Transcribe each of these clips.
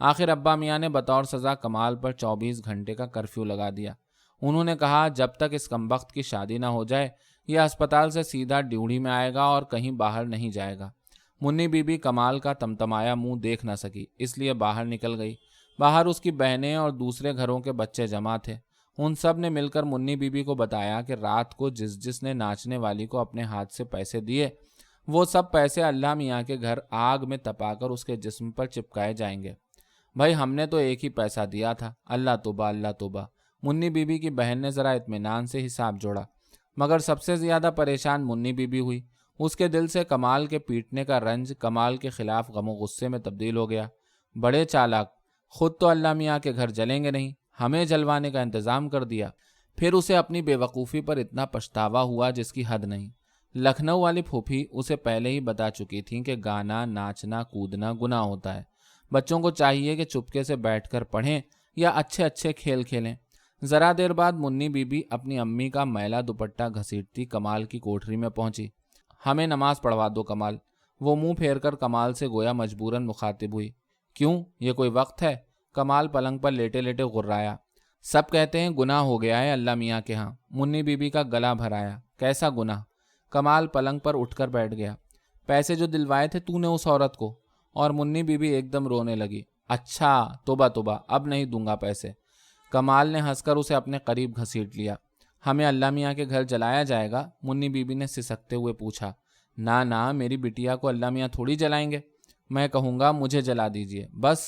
آخر ابا میاں نے بطور سزا کمال پر 24 گھنٹے کا کرفیو لگا دیا۔ انہوں نے کہا جب تک اس کمبخت کی شادی نہ ہو جائے یہ اسپتال سے سیدھا ڈیوڑی میں آئے گا اور کہیں باہر نہیں جائے گا۔ منی بی بی کمال کا تمتمایا منہ دیکھ نہ سکی، اس لیے باہر نکل گئی۔ باہر اس کی بہنیں اور دوسرے گھروں کے بچے جمع تھے۔ ان سب نے مل کر منی بی بی کو بتایا کہ رات کو جس نے ناچنے والی کو اپنے ہاتھ سے پیسے دیے وہ سب پیسے اللہ میاں کے گھر آگ میں تپا کر اس کے جسم پر چپکائے جائیں گے۔ بھائی ہم نے تو ایک ہی پیسہ دیا تھا، اللہ توبہ اللہ توبہ۔ منی بی بی کی بہن نے ذرا اطمینان سے حساب جوڑا، مگر سب سے زیادہ پریشان منی بی بی ہوئی۔ اس کے دل سے کمال کے پیٹنے کا رنج کمال کے خلاف غم و غصے میں تبدیل ہو گیا۔ بڑے چالاک، خود تو اللہ میاں کے گھر جلیں گے نہیں، ہمیں جلوانے کا انتظام کر دیا۔ پھر اسے اپنی بے وقوفی پر اتنا پچھتاوا ہوا جس کی حد نہیں۔ لکھنؤ والی پھوپھی اسے پہلے ہی بتا چکی تھیں کہ گانا، ناچنا، کودنا گناہ ہوتا ہے۔ بچوں کو چاہیے کہ چپکے سے بیٹھ کر پڑھیں یا اچھے اچھے کھیل کھیلیں۔ ذرا دیر بعد منی بی بی اپنی امی کا میلا دوپٹہ گھسیٹتی کمال کی کوٹری میں پہنچی۔ ہمیں نماز پڑھوا دو کمال۔ وہ منہ پھیر کر کمال سے گویا مجبوراً مخاطب ہوئی۔ کیوں، یہ کوئی وقت ہے؟ کمال پلنگ پر لیٹے لیٹے غرایا۔ سب کہتے ہیں گناہ ہو گیا ہے اللہ میاں کے ہاں۔ منی بی بی کا گلا بھرایا۔ کیسا گناہ؟ کمال پلنگ پر اٹھ کر بیٹھ گیا۔ پیسے جو دلوائے تھے تو نے اس عورت کو۔ اور منی بی بی ایک دم رونے لگی۔ اچھا، توبہ توبہ، اب نہیں دوں گا پیسے۔ کمال نے ہنس کر اسے اپنے قریب گھسیٹ لیا۔ ہمیں اللہ میاں کے گھر جلایا جائے گا؟ منی بی بی نے سسکتے ہوئے پوچھا۔ نہ میری بٹیا کو اللہ میاں تھوڑی جلائیں گے، میں کہوں گا مجھے جلا دیجئے بس۔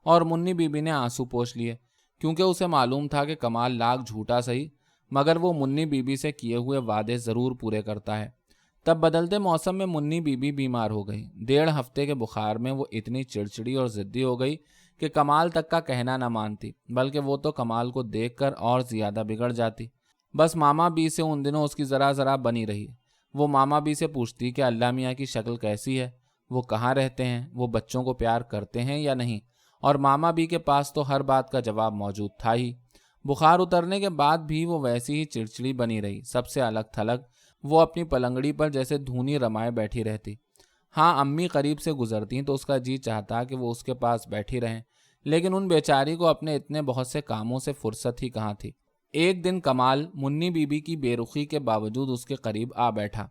اور منی بی بی نے آنسو پوچھ لیے، کیونکہ اسے معلوم تھا کہ کمال لاکھ جھوٹا صحیح مگر وہ منی بی بی سے کیے ہوئے وعدے ضرور پورے کرتا ہے۔ تب بدلتے موسم میں منی بی بی بیمار ہو گئی۔ 1.5 ہفتے کے بخار میں وہ اتنی چڑچڑی اور ضدی ہو گئی کہ کمال تک کا کہنا نہ مانتی، بلکہ وہ تو کمال کو دیکھ کر اور زیادہ بگڑ جاتی۔ بس ماما بی سے ان دنوں اس کی ذرا بنی رہی۔ وہ ماما بی سے پوچھتی کہ اللہ میاں کی شکل کیسی ہے، وہ کہاں رہتے ہیں، وہ بچوں کو پیار کرتے ہیں یا نہیں، اور ماما بی کے پاس تو ہر بات کا جواب موجود تھا ہی۔ بخار اترنے کے بعد بھی وہ ویسی ہی چڑچڑی بنی رہی، سب سے الگ تھلگ۔ وہ اپنی پلنگڑی پر جیسے دھونی رمائے بیٹھی رہتی۔ ہاں، امی قریب سے گزرتی تو اس کا جی چاہتا کہ وہ اس کے پاس بیٹھی رہیں، لیکن ان بیچاری کو اپنے اتنے بہت سے کاموں سے فرصت ہی کہاں تھی۔ ایک دن کمال منی بی بی کی بے رخی کے باوجود اس کے قریب آ بیٹھا۔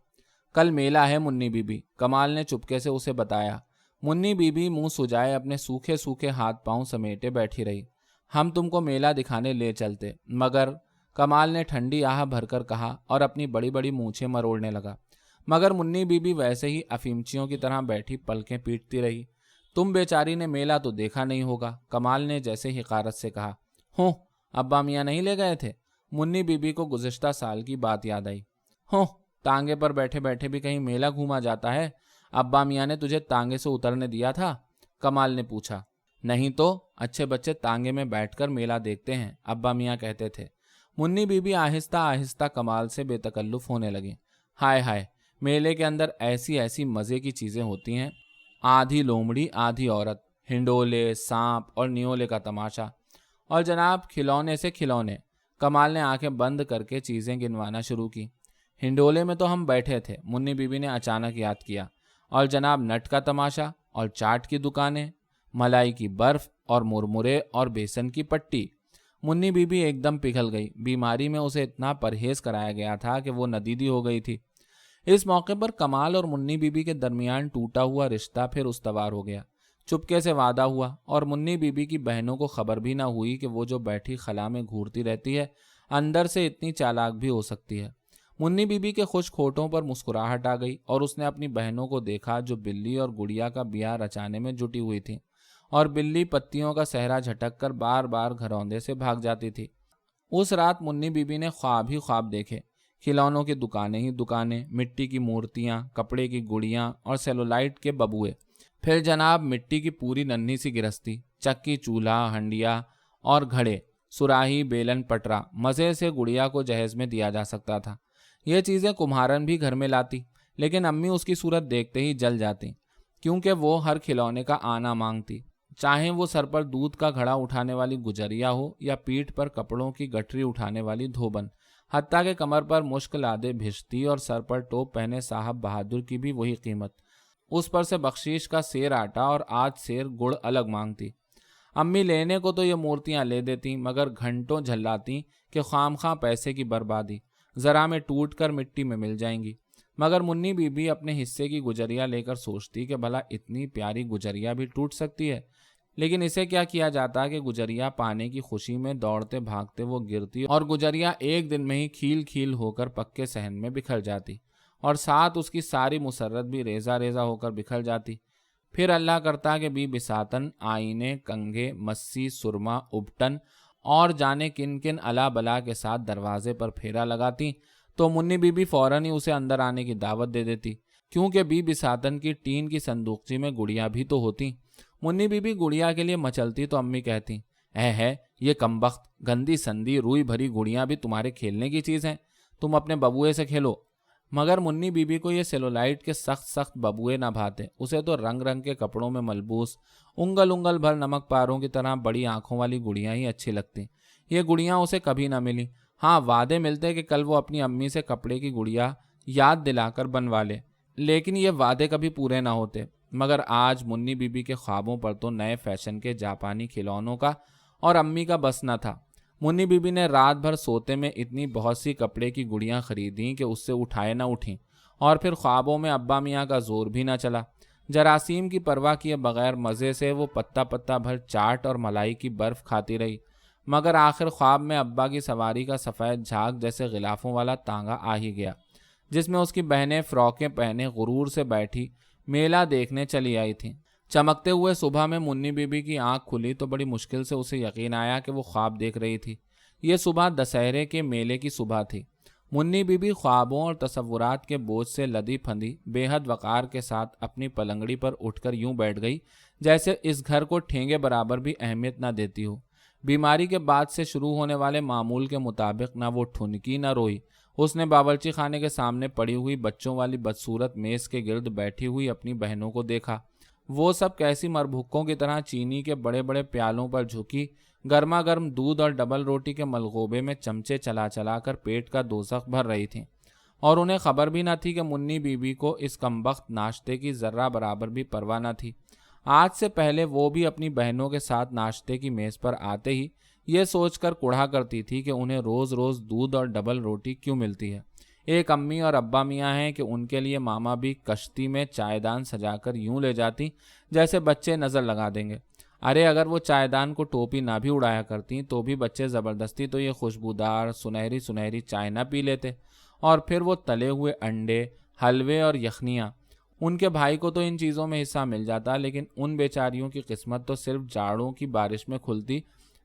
کل میلہ ہے منی بی بی، کمال نے چپکے سے اسے بتایا۔ منی بی بی منہ سجائے اپنے سوکھے سوکھے ہاتھ پاؤں سمیٹے بیٹھی رہی۔ ہم تم کو میلہ دکھانے لے چلتے، مگر، کمال نے ٹھنڈی آہ بھر کر کہا اور اپنی بڑی بڑی مونچھیں مروڑنے لگا۔ مگر منی بی بی ویسے ہی افیمچیوں کی طرح بیٹھی پلکیں پیٹتی رہی۔ تم بیچاری نے میلہ تو دیکھا نہیں ہوگا، کمال نے جیسے حقارت سے کہا۔ ہوں، ابا میاں نہیں لے گئے تھے؟ منی بی بی کو گزشتہ سال کی بات یاد آئی۔ ہوں، تانگے پر بیٹھے بیٹھے بھی کہیں میلہ گھوما جاتا ہے؟ ابا میاں نے تجھے تانگے سے اترنے دیا تھا؟ کمال نے پوچھا۔ نہیں تو، اچھے بچے تانگے میں بیٹھ کر میلہ دیکھتے ہیں، ابا میاں کہتے تھے۔ منی بی بی آہستہ آہستہ کمال سے بے تکلف ہونے لگی۔ ہائے ہائے، میلے کے اندر ایسی ایسی مزے کی چیزیں ہوتی ہیں، آدھی لومڑی آدھی عورت، ہنڈولے، سانپ اور نیولے کا تماشا، اور جناب کھلونے سے کھلونے۔ کمال نے آنکھیں بند کر کے چیزیں گنوانا شروع کی۔ ہنڈولے میں تو ہم بیٹھے تھے، منی بی بی نے اچانک یاد کیا، اور جناب نٹ کا تماشا اور چاٹ کی دکانیں، ملائی کی برف اور مرمرے اور بیسن کی پٹی۔ منی بی بی ایک دم پگھل گئی۔ بیماری میں اسے اتنا پرہیز کرایا گیا تھا کہ وہ ندیدی ہو گئی تھی۔ اس موقع پر کمال اور منی بی بی کے درمیان ٹوٹا ہوا رشتہ پھر استوار ہو گیا۔ چپکے سے وعدہ ہوا، اور منی بی بی کی بہنوں کو خبر بھی نہ ہوئی کہ وہ جو بیٹھی خلا میں گھورتی رہتی ہے اندر سے اتنی چالاک بھی ہو سکتی ہے۔ منی بی بی کے خشک ہونٹوں پر مسکراہٹ آ گئی، اور اس نے اپنی بہنوں کو دیکھا جو بلی اور گڑیا کا بیاہ رچانے میں جٹی ہوئی تھیں، اور بلی پتیوں کا صحرا جھٹک کر بار بار گھروندے سے بھاگ جاتی تھی۔ اس رات منی بی بی نے خواب ہی خواب دیکھے، کھلونوں کی دکانیں ہی دکانیں، مٹی کی مورتیاں، کپڑے کی گڑیاں اور سیلولائٹ کے ببوئے، پھر جناب مٹی کی پوری ننھی سی گرستی، چکی چولہا، ہنڈیا اور گھڑے، سراہی، بیلن، پٹرا۔ مزے سے گڑیا کو جہیز میں دیا جا سکتا تھا۔ یہ چیزیں کمہارن بھی گھر میں لاتی، لیکن امی اس کی صورت دیکھتے ہی جل جاتی، کیونکہ وہ ہر کھلونے کا آنا مانگتی، چاہے وہ سر پر دودھ کا گھڑا اٹھانے والی گجریا ہو یا پیٹھ پر کپڑوں کی گٹری اٹھانے والی دھوبن، حتیٰ کہ کمر پر مشک لادے بھشتی اور سر پر ٹوپ پہنے صاحب بہادر کی بھی وہی قیمت۔ اس پر سے بخشیش کا سیر آٹا اور آج سیر گڑ الگ مانگتی۔ امی لینے کو تو یہ مورتیاں لے دیتی مگر گھنٹوں جھلاتی کہ خواہ پیسے کی بربادی، ذرا میں ٹوٹ کر مٹی میں مل جائیں گی۔ مگر منی بی بی اپنے حصے کی گجریا لے کر سوچتی کہ بھلا اتنی پیاری گجریا بھی ٹوٹ سکتی ہے، لیکن اسے کیا کیا جاتا کہ گجریا پانے کی خوشی میں دوڑتے بھاگتے وہ گرتی اور گجریا ایک دن میں ہی کھیل کھیل ہو کر پکے صحن میں بکھر جاتی، اور ساتھ اس کی ساری مسرت بھی ریزہ ریزہ ہو کر بکھر جاتی۔ پھر اللہ کرتا کہ بی بساتن، آئینے، کنگھے، مسی، سرما، ابٹن اور جانے کن کن الا بلا کے ساتھ دروازے پر پھیرا لگاتی تو منی بی بی فوراً ہی اسے اندر آنے کی دعوت دے دیتی، کیونکہ بی بساتن کی ٹین کی صندوقچی میں گڑیا بھی تو ہوتی۔ منی بی بی گڑیا کے لیے مچلتی تو امی کہتی، ہے یہ کمبخت، گندی سندی روئی بھری گڑیاں بھی تمہارے کھیلنے کی چیز ہیں، تم اپنے ببوئے سے کھیلو۔ مگر منی بی بی کو یہ سیلولائٹ کے سخت سخت ببوئے نہ بھاتے، اسے تو رنگ رنگ کے کپڑوں میں ملبوس انگل انگل بھر نمک پاروں کی طرح بڑی آنکھوں والی گڑیاں ہی اچھی لگتی۔ یہ گڑیاں اسے کبھی نہ ملی، ہاں وعدے ملتے کہ کل وہ اپنی امی سے کپڑے کی گڑیا یاد دلا کر بنوا لے، لیکن یہ وعدے کبھی پورے نہ ہوتے۔ مگر آج منی بی بی کے خوابوں پر تو نئے فیشن کے جاپانی کھلونوں کا اور امی کا بس نہ تھا۔ منی بی بی نے رات بھر سوتے میں اتنی بہت سی کپڑے کی گڑیاں خریدیں کہ اس سے اٹھائے نہ اٹھیں، اور پھر خوابوں میں ابا میاں کا زور بھی نہ چلا۔ جراثیم کی پرواہ کیے بغیر مزے سے وہ پتا پتا بھر چاٹ اور ملائی کی برف کھاتی رہی، مگر آخر خواب میں ابا کی سواری کا سفید جھاگ جیسے غلافوں والا تانگا آ ہی گیا، جس میں اس کی بہنیں فراکیں پہنے غرور سے بیٹھی میلہ دیکھنے چلی آئی تھیں۔ چمکتے ہوئے صبح میں منی بی بی کی آنکھ کھلی تو بڑی مشکل سے اسے یقین آیا کہ وہ خواب دیکھ رہی تھی۔ یہ صبح دسہرے کے میلے کی صبح تھی۔ منی بی بی خوابوں اور تصورات کے بوجھ سے لدی پھندی بے حد وقار کے ساتھ اپنی پلنگڑی پر اٹھ کر یوں بیٹھ گئی جیسے اس گھر کو ٹھینگے برابر بھی اہمیت نہ دیتی ہو۔ بیماری کے بعد سے شروع ہونے والے معمول کے مطابق نہ وہ ٹھنکی نہ روئی۔ اس نے باورچی خانے کے سامنے پڑی ہوئی بچوں والی بدصورت میز کے گرد بیٹھی ہوئی اپنی بہنوں کو دیکھا۔ وہ سب کیسی مربھکوں کی طرح چینی کے بڑے بڑے پیالوں پر جھکی گرما گرم دودھ اور ڈبل روٹی کے ملغوبے میں چمچے چلا چلا کر پیٹ کا دوزخ بھر رہی تھیں، اور انہیں خبر بھی نہ تھی کہ منی بی بی کو اس کمبخت ناشتے کی ذرہ برابر بھی پرواہ نہ تھی۔ آج سے پہلے وہ بھی اپنی بہنوں کے ساتھ ناشتے کی میز پر آتے ہی یہ سوچ کر کڑھا کرتی تھی کہ انہیں روز روز دودھ اور ڈبل روٹی کیوں ملتی ہے۔ ایک امی اور ابا میاں ہیں کہ ان کے لیے ماما بھی کشتی میں چائے دان سجا کر یوں لے جاتی جیسے بچے نظر لگا دیں گے۔ ارے اگر وہ چائے دان کو ٹوپی نہ بھی اڑایا کرتی تو بھی بچے زبردستی تو یہ خوشبودار سنہری سنہری چائے نہ پی لیتے، اور پھر وہ تلے ہوئے انڈے، حلوے اور یخنیاں، ان کے بھائی کو تو ان چیزوں میں حصہ مل جاتا، لیکن ان بیچاریوں کی قسمت تو صرف جاڑوں کی بارش میں کھلتی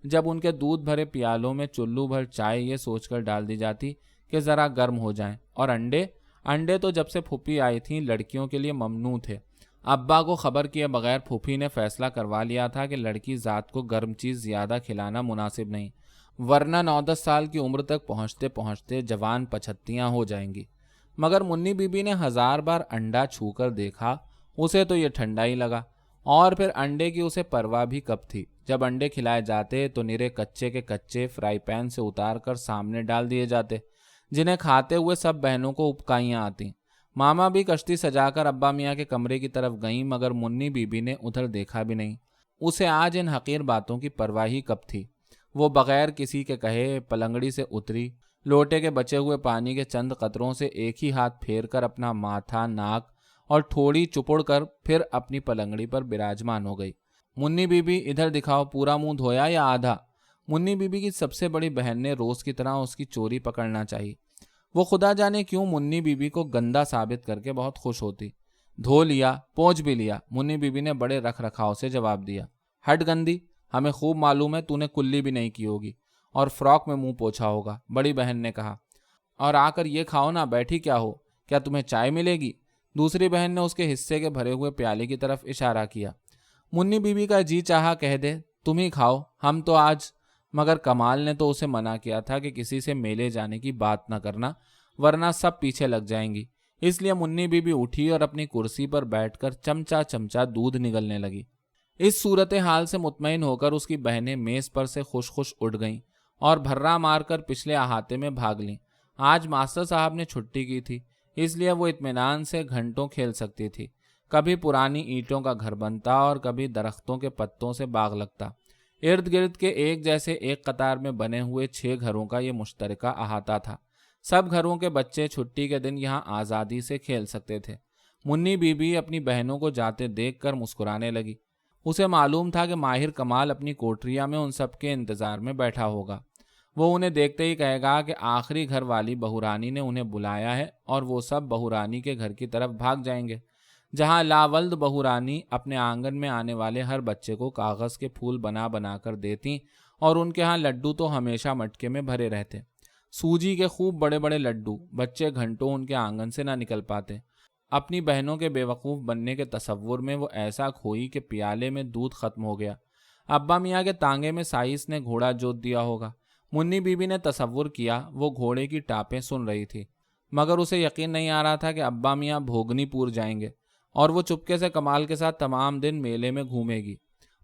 جب ان کے دودھ بھرے پیالوں میں چلو بھر چائے یہ سوچ کر ڈال دی جاتی کہ ذرا گرم ہو جائیں۔ اور انڈے تو جب سے پھوپھی آئی تھیں لڑکیوں کے لیے ممنوع تھے۔ ابا کو خبر کیے بغیر پھوپھی نے فیصلہ کروا لیا تھا کہ لڑکی ذات کو گرم چیز زیادہ کھلانا مناسب نہیں، ورنہ 9-10 سال کی عمر تک پہنچتے پہنچتے جوان پچھتیاں ہو جائیں گی۔ مگر منی بی بی نے 1000 بار انڈا چھو کر دیکھا، اسے تو یہ ٹھنڈا ہی لگا، اور پھر انڈے کی اسے پرواہ بھی کب تھی۔ جب انڈے کھلائے جاتے تو نرے کچے کے کچے فرائی پین سے اتار کر سامنے ڈال دیے جاتے، جنہیں کھاتے ہوئے سب بہنوں کو اپکائیاں آتی۔ ماما بھی کشتی سجا کر ابا میاں کے کمرے کی طرف گئیں، مگر منی بی بی نے ادھر دیکھا بھی نہیں۔ اسے آج ان حقیر باتوں کی پرواہ ہی کب تھی۔ وہ بغیر کسی کے کہے پلنگڑی سے اتری، لوٹے کے بچے ہوئے پانی کے چند قطروں سے ایک ہی ہاتھ پھیر کر اپنا ماتھا، ناک اور تھوڑی چپڑ کر پھر اپنی پلنگڑی پر براجمان ہو گئی۔ منی بی بی ادھر دکھاؤ، پورا منہ دھویا یا آدھا؟ منی بی بی کی سب سے بڑی بہن نے روز کی طرح اس کی چوری پکڑنا چاہیے۔ وہ خدا جانے کیوں منی بی بی کو گندا ثابت کر کے بہت خوش ہوتی۔ دھو لیا، پونچھ بھی لیا، منی بی بی نے بڑے رکھ رکھاؤ سے جواب دیا۔ ہٹ گندی، ہمیں خوب معلوم ہے تو نے کلی بھی نہیں کی ہوگی اور فراک میں منہ پوچھا ہوگا، بڑی بہن نے کہا۔ اور آ کر یہ کھاؤ نا، بیٹھی کیا ہو، کیا تمہیں چائے ملے گی؟ دوسری بہن نے اس کے حصے کے بھرے ہوئے پیالے کی طرف اشارہ کیا۔ منی بی بی کا جی چاہا کہہ دے تم ہی کھاؤ، ہم تو آج، مگر کمال نے تو اسے منع کیا تھا کہ کسی سے میلے جانے کی بات نہ کرنا ورنہ سب پیچھے لگ جائیں گی۔ اس لیے منی بی بی اٹھی اور اپنی کرسی پر بیٹھ کر چمچا چمچا دودھ نگلنے لگی۔ اس صورتحال سے مطمئن ہو کر اس کی بہنیں میز پر سے خوش خوش اٹھ گئیں اور بھرا مار کر پچھلے احاطے میں بھاگ لیں۔ آج ماسٹر صاحب نے چھٹی کی تھی، اس لیے وہ اطمینان سے گھنٹوں کھیل سکتی تھی۔ کبھی پرانی اینٹوں کا گھر بنتا اور کبھی درختوں کے پتوں سے باغ لگتا۔ ارد گرد کے ایک جیسے ایک قطار میں بنے ہوئے 6 گھروں کا یہ مشترکہ احاطہ تھا۔ سب گھروں کے بچے چھٹی کے دن یہاں آزادی سے کھیل سکتے تھے۔ منی بی بی اپنی بہنوں کو جاتے دیکھ کر مسکرانے لگی۔ اسے معلوم تھا کہ ماہر کمال اپنی کوٹریا میں ان سب کے انتظار میں بیٹھا ہوگا۔ وہ انہیں دیکھتے ہی کہے گا کہ آخری گھر والی بہو رانی نے انہیں بلایا ہے، اور وہ سب بہو رانی کے گھر کی طرف بھاگ جائیں گے، جہاں لاولد بہو رانی اپنے آنگن میں آنے والے ہر بچے کو کاغذ کے پھول بنا بنا کر دیتی، اور ان کے ہاں لڈو تو ہمیشہ مٹکے میں بھرے رہتے، سوجی کے خوب بڑے بڑے لڈو۔ بچے گھنٹوں ان کے آنگن سے نہ نکل پاتے۔ اپنی بہنوں کے بے وقوف بننے کے تصور میں وہ ایسا کھوئی کہ پیالے میں دودھ ختم ہو گیا۔ ابا میاں کے تانگے میں سائس نے گھوڑا جوت دیا ہوگا۔ منی بی بی نے تصور کیا وہ گھوڑے کی ٹاپیں سن رہی تھی، مگر اسے یقین نہیں آ رہا تھا کہ ابا میاں بھوگنی پور جائیں گے اور وہ چپکے سے کمال کے ساتھ تمام دن میلے میں گھومے گی۔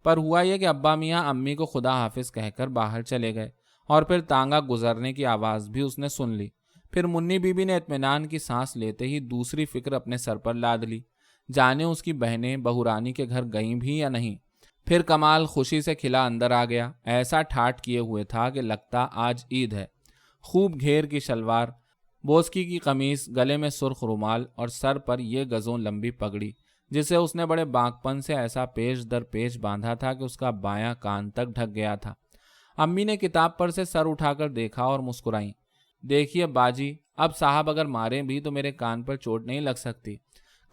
پر ہوا یہ کہ ابا میاں امی کو خدا حافظ کہہ کر باہر چلے گئے، اور پھر تانگا گزرنے کی آواز بھی اس نے سن لی۔ پھر منی بی بی نے اطمینان کی سانس لیتے ہی دوسری فکر اپنے سر پر لاد لی، جانے اس کی بہنیں بہو رانی کے گھر گئیں بھی یا نہیں۔ پھر کمال خوشی سے کھلا اندر آ گیا، ایسا ٹھاٹ کیے ہوئے تھا کہ لگتا آج عید ہے۔ خوب گھیر کی شلوار، بوسکی کی قمیص، گلے میں سرخ رومال، اور سر پر یہ گزوں لمبی پگڑی، جسے اس نے بڑے بانکپن سے ایسا پیش در پیش باندھا تھا کہ اس کا بایاں کان تک ڈھک گیا تھا۔ امی نے کتاب پر سے سر اٹھا کر دیکھا اور مسکرائیں۔ دیکھیے باجی، اب صاحب اگر ماریں بھی تو میرے کان پر چوٹ نہیں لگ سکتی۔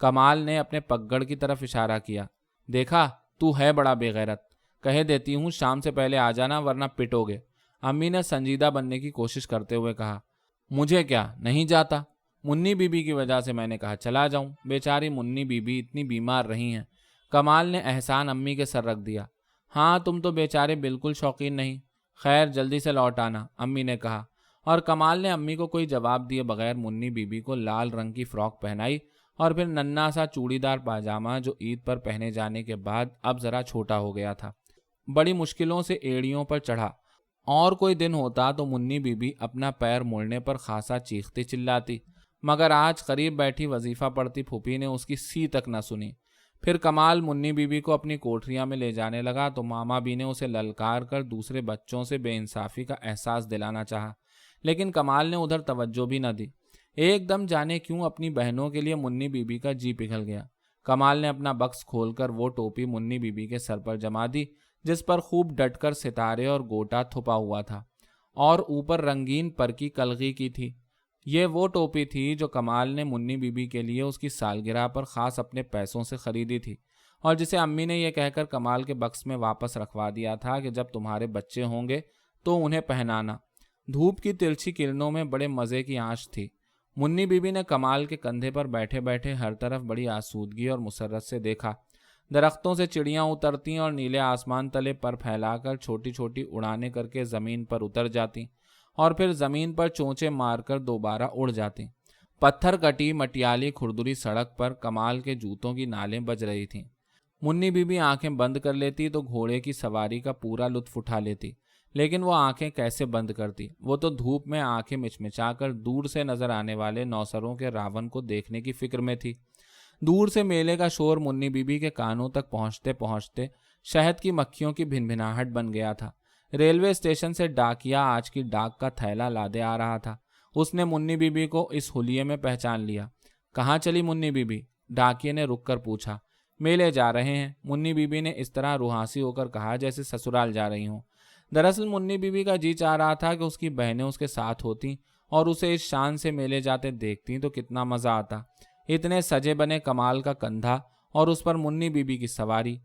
کمال نے اپنے پگڑ کی طرف اشارہ کیا۔ دیکھا، تو ہے بڑا بے غیرت، کہہ دیتی ہوں شام سے پہلے آ جانا ورنہ پٹو گے۔ امی نے سنجیدہ بننے کی کوشش کرتے ہوئے کہا۔ مجھے کیا، نہیں جاتا، منی بی بی کی وجہ سے میں نے کہا چلا جاؤں، بیچاری منی بی بی اتنی بیمار رہی ہیں۔ کمال نے احسان امی کے سر رکھ دیا۔ ہاں تم تو بیچارے بالکل شوقین نہیں، خیر جلدی سے لوٹ آنا، امی نے کہا، اور کمال نے امی کو کوئی جواب دیے بغیر منی بی بی کو لال رنگ کی فراک پہنائی، اور پھر ننھا سا چوڑی دار پاجامہ جو عید پر پہنے جانے کے بعد اب ذرا چھوٹا ہو گیا تھا، بڑی مشکلوں سے ایڑیوں پر چڑھا۔ اور کوئی دن ہوتا تو منی بی بی اپنا پیر موڑنے پر خاصا چیختی چلاتی، مگر آج قریب بیٹھی وظیفہ پڑھتی پھوپھی نے اس کی سی تک نہ سنی۔ پھر کمال منی بی بی کو اپنی کوٹھریاں میں لے جانے لگا تو ماما بی نے اسے للکار کر دوسرے بچوں سے بے انصافی کا احساس دلانا چاہا، لیکن کمال نے ادھر توجہ بھی نہ دی۔ ایک دم جانے کیوں اپنی بہنوں کے لیے منی بی بی کا جی پگھل گیا۔ کمال نے اپنا بکس کھول کر وہ ٹوپی منی بی بی کے سر پر جما دی جس پر خوب ڈٹ کر ستارے اور گوٹا تھپا ہوا تھا، اور اوپر رنگین پر کی کلغی کی تھی۔ یہ وہ ٹوپی تھی جو کمال نے منی بی بی کے لیے اس کی سالگرہ پر خاص اپنے پیسوں سے خریدی تھی، اور جسے امی نے یہ کہہ کر کمال کے بکس میں واپس رکھوا دیا تھا کہ جب تمہارے بچے ہوں گے تو انہیں پہنانا۔ دھوپ کی ترچھی کرنوں میں بڑے مزے کی آنچ تھی۔ منی بی بی نے کمال کے کندھے پر بیٹھے بیٹھے ہر طرف بڑی آسودگی اور مسرت سے دیکھا۔ درختوں سے چڑیاں اترتیں اور نیلے آسمان تلے پر پھیلا کر چھوٹی چھوٹی اڑانے کر کے زمین پر اتر جاتی، اور پھر زمین پر چونچے مار کر دوبارہ اڑ جاتی۔ پتھر کٹی مٹیالی کھردری سڑک پر کمال کے جوتوں کی نالیں بج رہی تھیں۔ منی بی بی آنکھیں بند کر لیتی تو گھوڑے کی سواری کا پورا لطف اٹھا لیتی، لیکن وہ آنکھیں کیسے بند کرتی؟ وہ تو دھوپ میں آنکھیں مچمچا کر دور سے نظر آنے والے نوسروں کے راون کو دیکھنے کی فکر میں تھی۔ دور سے میلے کا شور منی بی بی کے کانوں تک پہنچتے پہنچتے شہد کی مکھیوں کی بھنبھناہٹ بن گیا تھا۔ ریلوے اسٹیشن سے ڈاکیا آج کی ڈاک کا تھیلا لادے آ رہا تھا۔ اس نے منی بی بی کو اس حلیے میں پہچان لیا۔ کہاں چلی منی بی بی؟ ڈاکیے نے رک کر پوچھا۔ میلے جا رہے ہیں، منی بی بی نے اس طرح روحانسی ہو کر کہا جیسے سسرال جا رہی ہوں۔ دراصل منی بی بی کا جی چاہ رہا تھا کہ اس کی بہنیں اس کے ساتھ ہوتیں اور اسے اس شان سے میلے جاتے دیکھتیں تو کتنا مزہ آتا۔ اتنے سجے بنے کمال کا کندھا اور اس پر منی بی بی کی سواری۔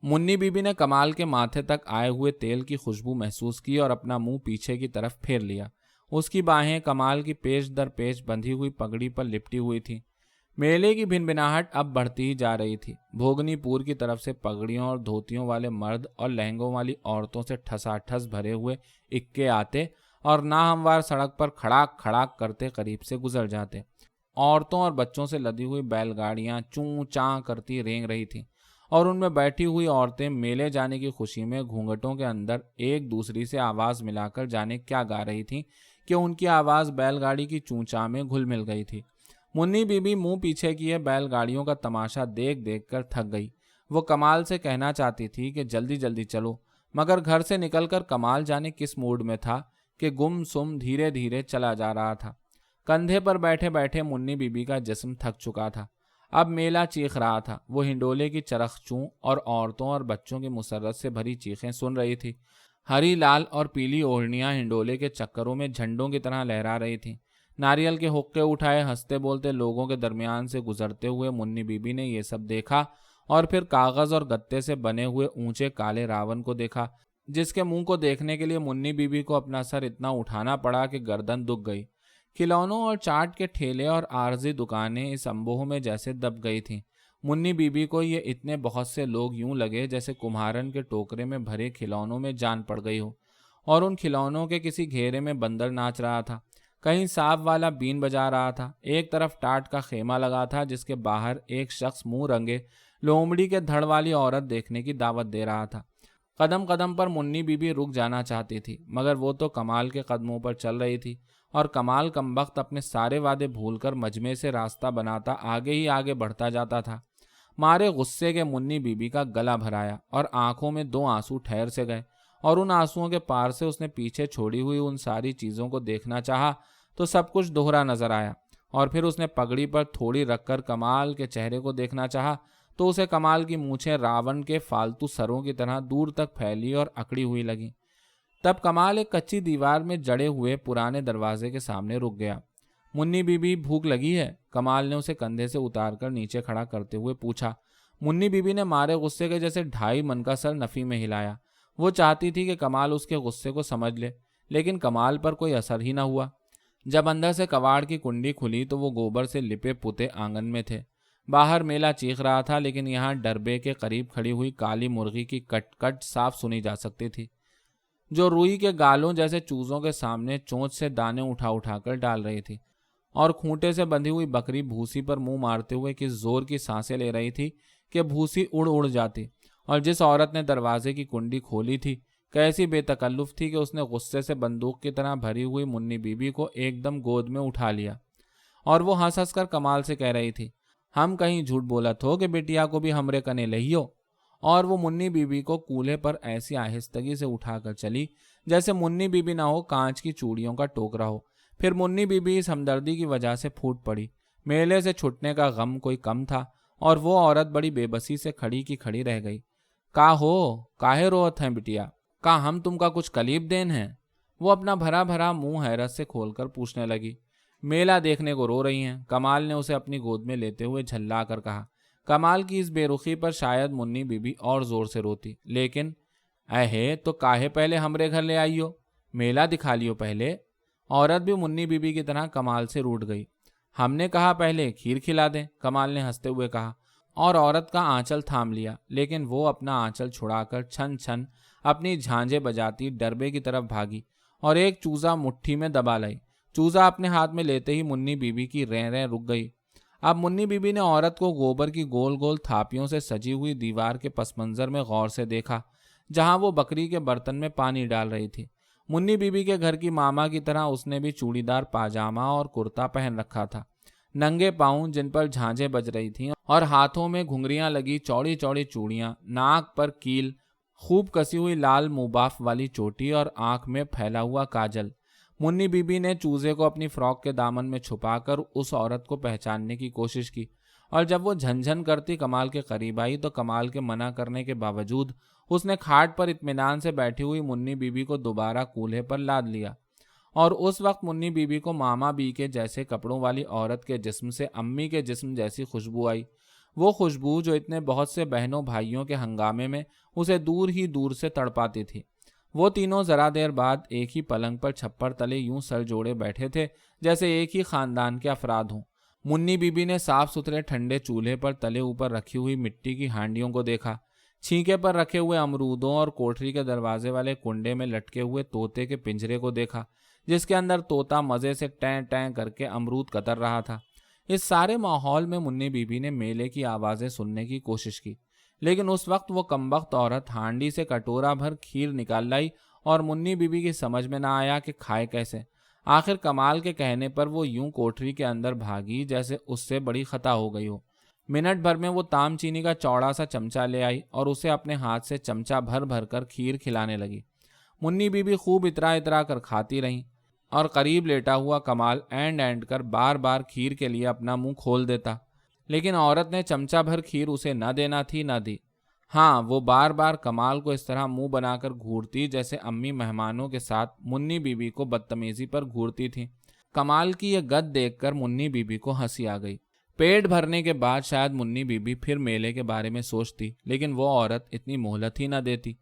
منی بی بی نے کمال کے ماتھے تک آئے ہوئے تیل کی خوشبو محسوس کی اور اپنا منہ پیچھے کی طرف پھیر لیا۔ اس کی باہیں کمال کی پیش در پیش بندھی ہوئی پگڑی پر لپٹی ہوئی تھیں۔ میلے کی بھنبھناہٹ اب بڑھتی ہی جا رہی تھی۔ بھوگنی پور کی طرف سے پگڑیوں اور دھوتیوں والے مرد اور لہنگوں والی عورتوں سے ٹھسا ٹھس بھرے ہوئے اکے آتے اور ناہموار سڑک پر کھڑاک کھڑاک کرتے قریب سے گزر جاتے۔ عورتوں اور بچوں سے لدی ہوئی بیل گاڑیاں چوں چاں کرتی رینگ رہی تھیں، اور ان میں بیٹھی ہوئی عورتیں میلے جانے کی خوشی میں گھونگھٹوں کے اندر ایک دوسری سے آواز ملا کر جانے کیا گا رہی تھیں کہ ان کی آواز بیل گاڑی کی چونچاں میں گھل مل گئی تھی۔ منی بی بی منہ پیچھے کیے بیل گاڑیوں کا تماشا دیکھ دیکھ کر تھک گئی۔ وہ کمال سے کہنا چاہتی تھی کہ جلدی جلدی چلو، مگر گھر سے نکل کر کمال جانے کس موڈ میں تھا کہ گم سم دھیرے دھیرے چلا جا رہا تھا۔ کندھے پر بیٹھے بیٹھے منی بی بی کا جسم تھک چکا تھا۔ اب میلا چیخ رہا تھا۔ وہ ہنڈولے کی چرخچوں اور عورتوں اور بچوں کی مسرت سے بھری چیخیں سن رہی تھی۔ ہری، لال اور پیلی اوڑھنیاں ہنڈولے کے چکروں میں جھنڈوں کی طرح لہرا رہی تھیں۔ ناریل کے حقے اٹھائے ہنستے بولتے لوگوں کے درمیان سے گزرتے ہوئے منی بی بی نے یہ سب دیکھا، اور پھر کاغذ اور گتے سے بنے ہوئے اونچے کالے راون کو دیکھا، جس کے منہ کو دیکھنے کے لیے منی بی بی کو اپنا سر اتنا اٹھانا پڑا کہ گردن دکھ گئی۔ کھلونوں اور چاٹ کے ٹھیلے اور عارضی دکانیں اس انبوہ میں جیسے دب گئی تھیں۔ منی بی بی کو یہ اتنے بہت سے لوگ یوں لگے جیسے کمہارن کے ٹوکرے میں بھرے کھلونوں میں جان پڑ گئی ہو، اور ان کھلونوں کے کسی گھیرے میں بندر ناچ رہا تھا، کہیں سانپ والا بین بجا رہا تھا۔ ایک طرف ٹاٹ کا خیمہ لگا تھا جس کے باہر ایک شخص منہ رنگے لومڑی کے دھڑ والی عورت دیکھنے کی دعوت دے رہا تھا۔ قدم قدم پر منی بی بی رک جانا چاہتی تھی، مگر وہ تو کمال کے قدموں پر چل رہی تھی، اور کمال کمبخت اپنے سارے وعدے بھول کر مجمع سے راستہ بناتا آگے ہی آگے بڑھتا جاتا تھا۔ مارے غصے کے منی بی بی کا گلا بھرایا اور آنکھوں میں 2 آنسو ٹھہر سے گئے، اور ان آنسوؤں کے پار سے اس نے پیچھے چھوڑی ہوئی ان ساری چیزوں کو دیکھنا چاہا تو سب کچھ دوہرا نظر آیا، اور پھر اس نے پگڑی پر تھوڑی رکھ کر کمال کے چہرے کو دیکھنا چاہا تو اسے کمال کی مونچھیں راون کے فالتو سروں کی طرح دور تک پھیلی اور اکڑی ہوئی لگیں۔ تب کمال ایک کچی دیوار میں جڑے ہوئے پرانے دروازے کے سامنے رک گیا۔ منی بی بی بھوک لگی ہے؟ کمال نے اسے کندھے سے اتار کر نیچے کھڑا کرتے ہوئے پوچھا۔ منی بی بی نے مارے غصے کے جیسے 2.5 من کا سر نفی میں ہلایا۔ وہ چاہتی تھی کہ کمال اس کے غصے کو سمجھ لے، لیکن کمال پر کوئی اثر ہی نہ ہوا۔ جب اندر سے کواڑ کی کنڈی کھلی تو وہ گوبر سے لپے پتے آنگن میں تھے۔ باہر میلہ چیخ رہا تھا، لیکن یہاں ڈربے کے قریب کھڑی ہوئی کالی مرغی کی کٹ کٹ صاف سنی جا سکتی تھی، جو روئی کے گالوں جیسے چوزوں کے سامنے چونچ سے دانے اٹھا اٹھا کر ڈال رہی تھی، اور کھونٹے سے بندھی ہوئی بکری بھوسی پر منہ مارتے ہوئے کس زور کی سانسیں لے رہی تھی کہ بھوسی اڑ اڑ جاتی، اور جس عورت نے دروازے کی کنڈی کھولی تھی کیسی بے تکلف تھی کہ اس نے غصے سے بندوق کی طرح بھری ہوئی منی بی بی کو ایک دم گود میں اٹھا لیا، اور وہ ہنس ہنس کر کمال سے کہہ رہی تھی، ہم کہیں جھوٹ بولت ہو کہ بیٹیا کو بھی ہمرے کنے لہیو، اور وہ منی بی بی کو کولہے پر ایسی آہستگی سے اٹھا کر چلی جیسے منی بی بی نہ ہو کانچ کی چوڑیوں کا ٹوکرا ہو۔ پھر منی بی بی اس ہمدردی کی وجہ سے پھوٹ پڑی۔ میلے سے چھٹنے کا غم کوئی کم تھا، اور وہ عورت بڑی بے بسی سے کھڑی کی کھڑی رہ گئی۔ کا ہو کاہے روت ہیں بٹیا؟ کا ہم تم کا کچھ قلیب دین ہیں؟ وہ اپنا بھرا بھرا منہ حیرت سے کھول کر پوچھنے لگی۔ میلہ دیکھنے کو رو رہی ہیں، کمال نے اسے اپنی گود میں لیتے ہوئے جھلا کر کہا۔ کمال کی اس بے رخی پر شاید منی بی بی اور زور سے روتی، لیکن اے تو کاہے پہلے ہمرے گھر لے آئیو، میلہ دکھا لیو پہلے۔ عورت بھی منی بی بی کی طرح کمال سے روٹ گئی۔ ہم نے کہا پہلے کھیر کھلا دیں، کمال نے ہنستے ہوئے کہا، اور عورت کا آنچل تھام لیا، لیکن وہ اپنا آنچل چھڑا کر چھن چھن اپنی جھانجے بجاتی ڈربے کی طرف بھاگی اور ایک چوزا مٹھی میں دبا لائی۔ چوزا اپنے ہاتھ میں لیتے ہی منی بی بی کی ریں ریں رک گئی۔ اب منی بی بی نے عورت کو گوبر کی گول گول تھاپیوں سے سجی ہوئی دیوار کے پس منظر میں غور سے دیکھا، جہاں وہ بکری کے برتن میں پانی ڈال رہی تھی۔ منی بی بی کے گھر کی ماما کی طرح اس نے بھی چوڑی دار پاجامہ اور کرتا پہن رکھا تھا۔ ننگے پاؤں جن پر جھانجیں بج رہی تھیں اور ہاتھوں میں گھنگریاں لگی چوڑی چوڑی چوڑیاں، ناک پر کیل، خوب کسی ہوئی لال موباف والی چوٹی اور آنکھ میں پھیلا ہوا کاجل۔ منی بی بی نے چوزے کو اپنی فراک کے دامن میں چھپا کر اس عورت کو پہچاننے کی کوشش کی، اور جب وہ جھنجھن کرتی کمال کے قریب آئی تو کمال کے منع کرنے کے باوجود اس نے کھاٹ پر اطمینان سے بیٹھی ہوئی منی بی بی کو دوبارہ کولہے پر لاد لیا، اور اس وقت منی بی بی کو ماما بی کے جیسے کپڑوں والی عورت کے جسم سے امی کے جسم جیسی خوشبو آئی، وہ خوشبو جو اتنے بہت سے بہنوں بھائیوں کے ہنگامے میں اسے دور ہی دور سے تڑپاتی تھی۔ وہ تینوں ذرا دیر بعد ایک ہی پلنگ پر چھپر تلے یوں سر جوڑے بیٹھے تھے جیسے ایک ہی خاندان کے افراد ہوں۔ منی بی بی نے صاف ستھرے ٹھنڈے چولہے پر تلے اوپر رکھی ہوئی مٹی کی ہانڈیوں کو دیکھا، چھینکے پر رکھے ہوئے امرودوں اور کوٹری کے دروازے والے کنڈے میں لٹکے ہوئے طوطے کے پنجرے کو دیکھا، جس کے اندر طوطا مزے سے ٹیں ٹیں کر کے امرود کتر رہا تھا۔ اس سارے ماحول میں منی بی بی نے میلے کی آوازیں سننے کی کوشش کی، لیکن اس وقت وہ کمبخت عورت ہانڈی سے کٹورا بھر کھیر نکال لائی، اور منی بی بی کی سمجھ میں نہ آیا کہ کھائے کیسے۔ آخر کمال کے کہنے پر وہ یوں کوٹری کے اندر بھاگی جیسے اس سے بڑی خطا ہو گئی ہو۔ منٹ بھر میں وہ تام چینی کا چوڑا سا چمچا لے آئی اور اسے اپنے ہاتھ سے چمچا بھر بھر کر کھیر کھلانے لگی۔ منی بی بی خوب اترا اترا کر کھاتی رہیں اور قریب لیٹا ہوا کمال اینڈ کر بار بار کھیر کے لیے اپنا منہ کھول دیتا، لیکن عورت نے چمچا بھر کھیر اسے نہ دینا تھی نہ دی۔ ہاں، وہ بار بار کمال کو اس طرح منہ بنا کر گھورتی جیسے امی مہمانوں کے ساتھ منی بی بی کو بدتمیزی پر گھورتی تھی۔ کمال کی یہ گد دیکھ کر منی بی بی کو ہنسی آ گئی۔ پیٹ بھرنے کے بعد شاید منی بی بی پھر میلے کے بارے میں سوچتی، لیکن وہ عورت اتنی مہلت ہی نہ دیتی۔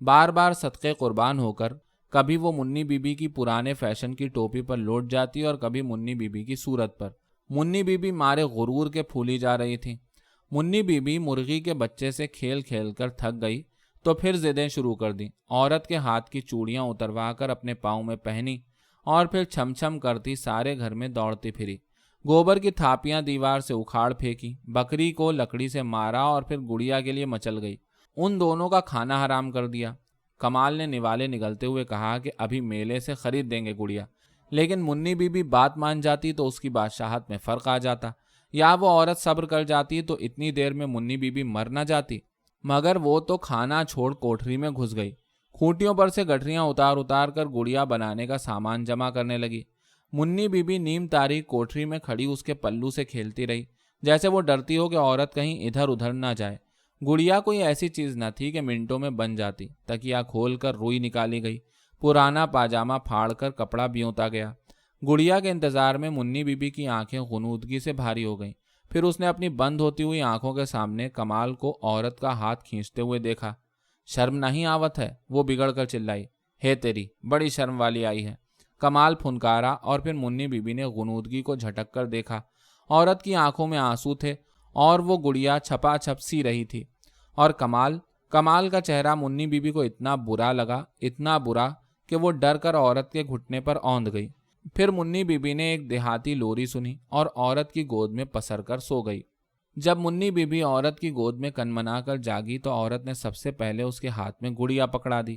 بار بار صدقے قربان ہو کر کبھی وہ منی بی بی کی پرانے فیشن کی ٹوپی پر لوٹ جاتی اور کبھی منی بی بی کی صورت پر۔ منی بی بی مارے غرور کے پھولی جا رہی تھی۔ منی بی بی مرغی کے بچے سے کھیل کھیل کر تھک گئی تو پھر ضدیں شروع کر دیں۔ عورت کے ہاتھ کی چوڑیاں اتروا کر اپنے پاؤں میں پہنی اور پھر چھم چھم کرتی سارے گھر میں دوڑتی پھری۔ گوبر کی تھاپیاں دیوار سے اکھاڑ پھینکی، بکری کو لکڑی سے مارا اور پھر گڑیا کے لیے مچل گئی۔ ان دونوں کا کھانا حرام کر دیا۔ کمال نے نوالے نگلتے ہوئے کہا کہ ابھی میلے سے خرید دیں گے گڑیا، لیکن منی بی بی بات مان جاتی تو اس کی بادشاہت میں فرق آ جاتا، یا وہ عورت صبر کر جاتی تو اتنی دیر میں منی بی بی مر نہ جاتی۔ مگر وہ تو کھانا چھوڑ کوٹری میں گھس گئی، کھوٹیوں پر سے گٹھریاں اتار اتار کر گڑیا بنانے کا سامان جمع کرنے لگی۔ منی بی بی نیم تاریخ کوٹری میں کھڑی اس کے پلو سے کھیلتی رہی، جیسے وہ ڈرتی ہو کہ عورت کہیں ادھر ادھر نہ جائے۔ گڑیا کوئی ایسی چیز نہ تھی کہ منٹوں میں بن جاتی۔ تکیا کھول کر روئی نکالی گئی، پرانا پاجامہ پھاڑ کر کپڑا بیوتا گیا۔ گڑیا کے انتظار میں منی بی بی کی آنکھیں غنودگی سے بھاری ہو گئیں۔ پھر اس نے اپنی بند ہوتی ہوئی آنکھوں کے سامنے کمال کو عورت کا ہاتھ کھینچتے ہوئے دیکھا۔ شرم نہیں آوت ہے؟ وہ بگڑ کر چلائی۔ ہے تیری بڑی شرم والی آئی ہے۔ کمال پھنکارا اور پھر منی بی بی نے غنودگی کو جھٹک کر دیکھا۔ عورت کی آنکھوں میں آنسو تھے اور وہ گڑیا چھپا چھپ سی رہی تھی۔ اور کمال کا چہرہ منی بی بی کو اتنا برا لگا، اتنا برا کہ وہ ڈر کر عورت کے گھٹنے پر اوندھ گئی۔ پھر منی بی بی نے ایک دیہاتی لوری سنی اور عورت کی گود میں پسر کر سو گئی۔ جب منی بی بی عورت کی گود میں کنمنا کر جاگی تو عورت نے سب سے پہلے اس کے ہاتھ میں گڑیا پکڑا دی۔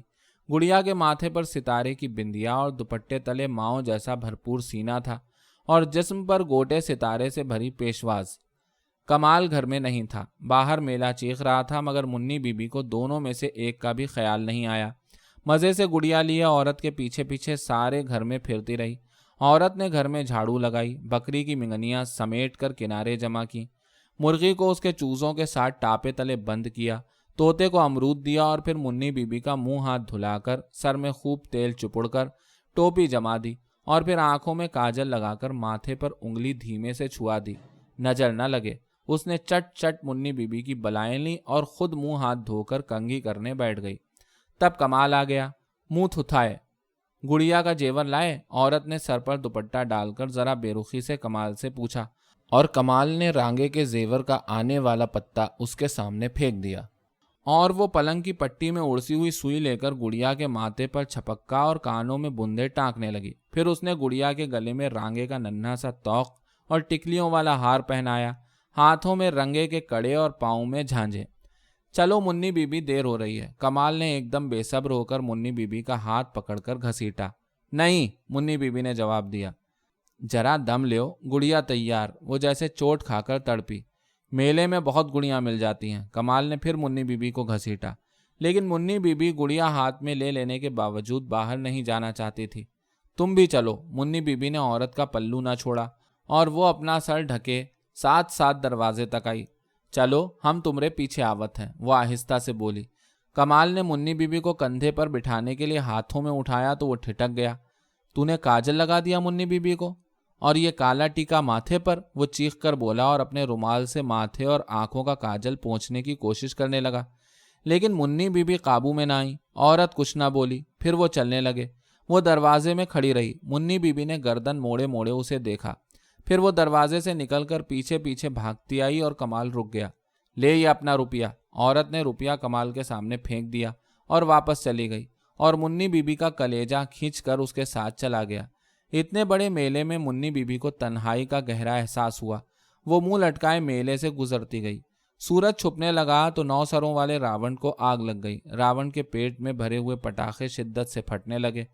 گڑیا کے ماتھے پر ستارے کی بندیا اور دوپٹے تلے ماؤں جیسا بھرپور سینہ تھا اور جسم پر گوٹے ستارے سے بھری پیشواز۔ کمال گھر میں نہیں تھا، باہر میلہ چیخ رہا تھا، مگر منی بی بی کو دونوں میں سے ایک کا بھی خیال نہیں آیا۔ مزے سے گڑیا لیے عورت کے پیچھے پیچھے سارے گھر میں پھرتی رہی۔ عورت نے گھر میں جھاڑو لگائی، بکری کی منگنیاں سمیٹ کر کنارے جمع کی، مرغی کو اس کے چوزوں کے ساتھ ٹاپے تلے بند کیا، طوطے کو امرود دیا اور پھر منی بی بی کا منہ ہاتھ دھلا کر سر میں خوب تیل چپڑ کر ٹوپی جما دی اور پھر آنکھوں میں کاجل لگا کر ماتھے پر انگلی دھیمے سے چھوا دی، نظر نہ لگے۔ اس نے چٹ چٹ منی بی بی کی بلائیں لی اور خود منہ ہاتھ دھو کر کنگھی کرنے بیٹھ گئی۔ تب کمال آ گیا، منہ تھتھائے۔ گڑیا کا جیور لائے؟ عورت نے سر پر دوپٹہ ڈال کر ذرا بے رخی سے کمال سے پوچھا، اور کمال نے رانگے کے زیور کا آنے والا پتا اس کے سامنے پھینک دیا اور وہ پلنگ کی پٹی میں اڑسی ہوئی سوئی لے کر گڑیا کے ماتھے پر چھپکا اور کانوں میں بندے ٹانکنے لگی۔ پھر اس نے گڑیا کے گلے میں رانگے کا ننھا سا توق اور ٹکلیوں والا ہار پہنایا، ہاتھوں میں رنگے کے کڑے اور پاؤں میں جھانجھے۔ چلو منی بی بی، دیر ہو رہی ہے۔ کمال نے ایک دم بے صبر ہو کر منی بی بی کا ہاتھ پکڑ کر گھسیٹا۔ نہیں، منی بی بی نے جواب دیا، ذرا دم لیو، گڑیا تیار۔ وہ جیسے چوٹ کھا کر تڑپی۔ میلے میں بہت گڑیاں مل جاتی ہیں۔ کمال نے پھر منی بی بی کو گھسیٹا، لیکن منی بی بی گڑیا ہاتھ میں لے لینے کے باوجود باہر نہیں جانا چاہتی تھی۔ تم بھی چلو۔ منی بی بی نے عورت کا پلو نہ چھوڑا اور وہ اپنا سر ڈھکے ساتھ ساتھ دروازے تک آئی۔ چلو، ہم تمرے پیچھے آوت ہیں، وہ آہستہ سے بولی۔ کمال نے منی بی بی کو کندھے پر بٹھانے کے لیے ہاتھوں میں اٹھایا تو وہ ٹھٹک گیا۔ تو نے کاجل لگا دیا منی بی بی کو، اور یہ کالا ٹیکا ماتھے پر؟ وہ چیخ کر بولا اور اپنے رومال سے ماتھے اور آنکھوں کا کاجل پونچھنے کی کوشش کرنے لگا، لیکن منی بی بی قابو میں نہ آئی۔ عورت کچھ نہ بولی، پھر وہ چلنے لگے۔ وہ دروازے میں کھڑی رہی۔ منی بی بی نے گردن موڑے موڑے اسے دیکھا، پھر وہ دروازے سے نکل کر پیچھے پیچھے بھاگتی آئی اور کمال رک گیا۔ لے یہ اپنا روپیہ۔ عورت نے روپیہ کمال کے سامنے پھینک دیا اور واپس چلی گئی، اور منی بی بی کا کلیجہ کھینچ کر اس کے ساتھ چلا گیا۔ اتنے بڑے میلے میں منی بی بی کو تنہائی کا گہرا احساس ہوا۔ وہ منہ لٹکائے میلے سے گزرتی گئی۔ سورج چھپنے لگا تو 9 سروں والے راون کو آگ لگ گئی۔ راون کے پیٹ میں بھرے ہوئے پٹاخے شدت سے پھٹنے لگے۔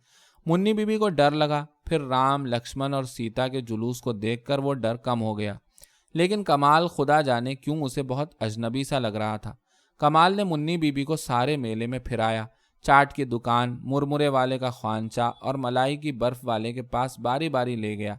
منی بی بی کو ڈر لگا، پھر رام، لکشمن اور سیتا کے جلوس کو دیکھ کر وہ ڈر کم ہو گیا، لیکن کمال خدا جانے کیوں اسے بہت اجنبی سا لگ رہا تھا۔ کمال نے منی بی بی کو سارے میلے میں پھرایا، چاٹ کی دکان، مرمرے والے کا خوانچہ اور ملائی کی برف والے کے پاس باری باری لے گیا۔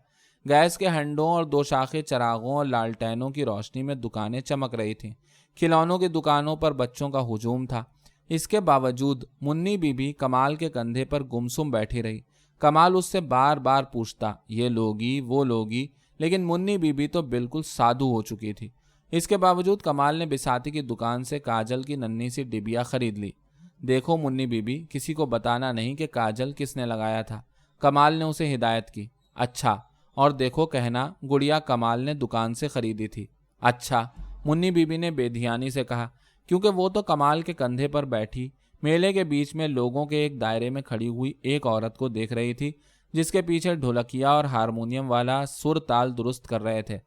گیس کے ہنڈوں اور دو شاخے چراغوں اور لالٹینوں کی روشنی میں دکانیں چمک رہی تھیں۔ کھلونوں کی دکانوں پر بچوں کا ہجوم تھا۔ اس کے باوجود منی بی بی کمال کے کندھے پر گمسم بیٹھی رہی۔ کمال اس سے بار بار پوچھتا، یہ لوگی وہ لوگی، لیکن منی بی بی تو بالکل سادھو ہو چکی تھی۔ اس کے باوجود کمال نے بساتی کی دکان سے کاجل کی ننھی سی ڈبیا خرید لی۔ دیکھو منی بی بی، کسی کو بتانا نہیں کہ کاجل کس نے لگایا تھا، کمال نے اسے ہدایت کی۔ اچھا، اور دیکھو کہنا گڑیا کمال نے دکان سے خریدی تھی۔ اچھا، منی بی بی نے بے دھیانی سے کہا، کیونکہ وہ تو کمال کے کندھے پر بیٹھی میلے کے بیچ میں لوگوں کے ایک دائرے میں کھڑی ہوئی ایک عورت کو دیکھ رہی تھی، جس کے پیچھے ڈھولکیا اور ہارمونیم والا سر تال درست کر رہے تھے،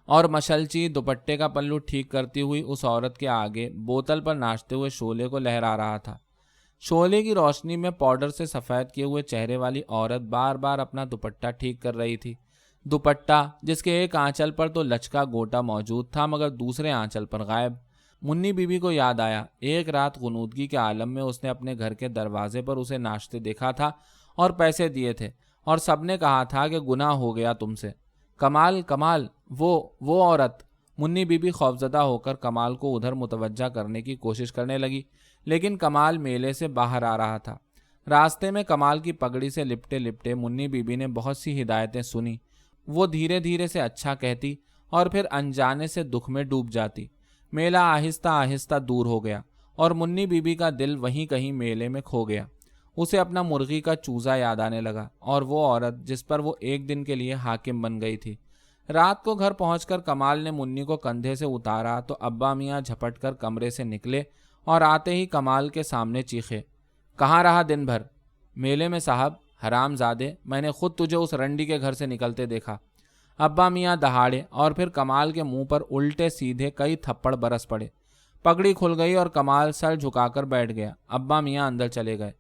اور مشلچی دوپٹے کا پلو ٹھیک کرتی ہوئی اس عورت کے آگے بوتل پر ناچتے ہوئے شعلے کو لہرا رہا تھا۔ شعلے کی روشنی میں پاؤڈر سے سفید کیے ہوئے چہرے والی عورت بار بار اپنا دوپٹہ ٹھیک کر رہی تھی۔ دوپٹہ جس کے ایک آنچل پر تو لچکا گوٹا موجود تھا مگر دوسرے آنچل پر غائب۔ منی بی بی کو یاد آیا، ایک رات غنودگی کے عالم میں اس نے اپنے گھر کے دروازے پر اسے ناچتے دیکھا تھا اور پیسے دیے تھے، اور سب نے کہا تھا کہ گناہ ہو گیا تم سے۔ کمال کمال، وہ عورت۔ منی بی بی خوفزدہ ہو کر کمال کو ادھر متوجہ کرنے کی کوشش کرنے لگی، لیکن کمال میلے سے باہر آ رہا تھا۔ راستے میں کمال کی پگڑی سے لپٹے لپٹے منی بی بی نے بہت سی ہدایتیں سنی۔ وہ دھیرے دھیرے سے اچھا کہتی اور پھر انجانے سے دکھ میں ڈوب جاتی۔ میلہ آہستہ آہستہ دور ہو گیا اور منی بی بی کا دل وہیں کہیں میلے میں کھو گیا۔ اسے اپنا مرغی کا چوزا یاد آنے لگا اور وہ عورت جس پر وہ ایک دن کے لیے حاکم بن گئی تھی۔ رات کو گھر پہنچ کر کمال نے منی کو کندھے سے اتارا تو ابا میاں جھپٹ کر کمرے سے نکلے اور آتے ہی کمال کے سامنے چیخے، کہاں رہا دن بھر؟ میلے میں صاحب، حرام زادے، میں نے خود تجھے اس رنڈی کے گھر سے نکلتے دیکھا۔ ابا میاں دہاڑے اور پھر کمال کے منہ پر الٹے سیدھے کئی تھپڑ برس پڑے۔ پگڑی کھل گئی اور کمال سر جھکا کر بیٹھ گیا۔ ابا میاں اندر چلے گئے۔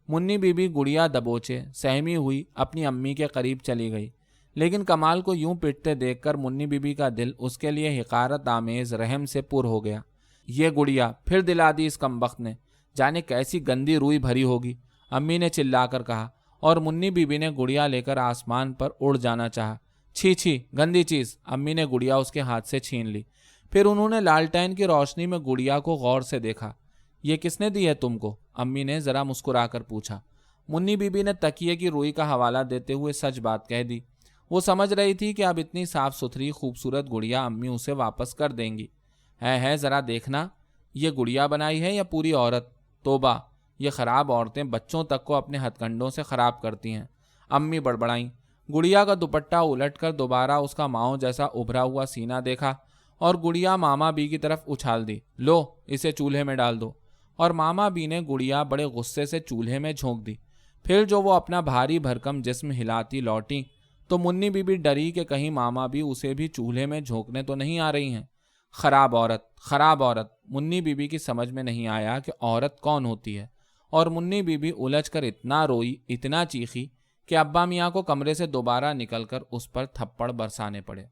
منی بی بی گڑیا دبوچے سہمی ہوئی اپنی امی کے قریب چلی گئی، لیکن کمال کو یوں پٹتے دیکھ کر منی بی بی کا دل اس کے لیے حقارت آمیز رحم سے پر ہو گیا۔ یہ گڑیا پھر دلا دی اس کمبخت نے، جانے کیسی گندی روئی بھری ہوگی، امی نے چلا کر کہا، اور منی بی بی نے گڑیا لے کر آسمان پر اڑ جانا چاہا۔ چھی چھی، گندی چیز، امی نے گڑیا اس کے ہاتھ سے چھین لی۔ پھر انہوں نے لالٹین کی روشنی میں گڑیا کو غور سے دیکھا۔ یہ کس نے دی ہے تم کو؟ امی نے ذرا مسکرا کر پوچھا۔ منی بی بی نے تکیے کی روئی کا حوالہ دیتے ہوئے سچ بات کہہ دی۔ وہ سمجھ رہی تھی کہ اب اتنی صاف ستھری خوبصورت گڑیا امی اسے واپس کر دیں گی۔ ہے ذرا دیکھنا، یہ گڑیا بنائی ہے یا پوری عورت؟ توبہ، یہ خراب عورتیں بچوں تک کو اپنے ہتھ کنڈوں سے خراب کرتی ہیں، امی بڑبڑائیں۔ گڑیا کا دوپٹہ الٹ کر دوبارہ اس کا ماؤں جیسا ابھرا ہوا سینہ دیکھا اور گڑیا ماما بی کی طرف اچھال دی۔ لو، اسے چولہے میں ڈال دو۔ اور ماما بی نے گڑیا بڑے غصے سے چولہے میں جھونک دی۔ پھر جو وہ اپنا بھاری بھرکم جسم ہلاتی لوٹی تو منی بی بی ڈری کہ کہیں ماما بی اسے بھی چولہے میں جھونکنے تو نہیں آ رہی ہیں۔ خراب عورت، خراب عورت۔ منی بی بی کی سمجھ میں نہیں آیا کہ عورت کون ہوتی ہے، اور منی بی بی الجھ کر اتنا روئی، اتنا چیخی کہ ابا میاں کو کمرے سے دوبارہ نکل کر اس پر تھپڑ برسانے پڑے۔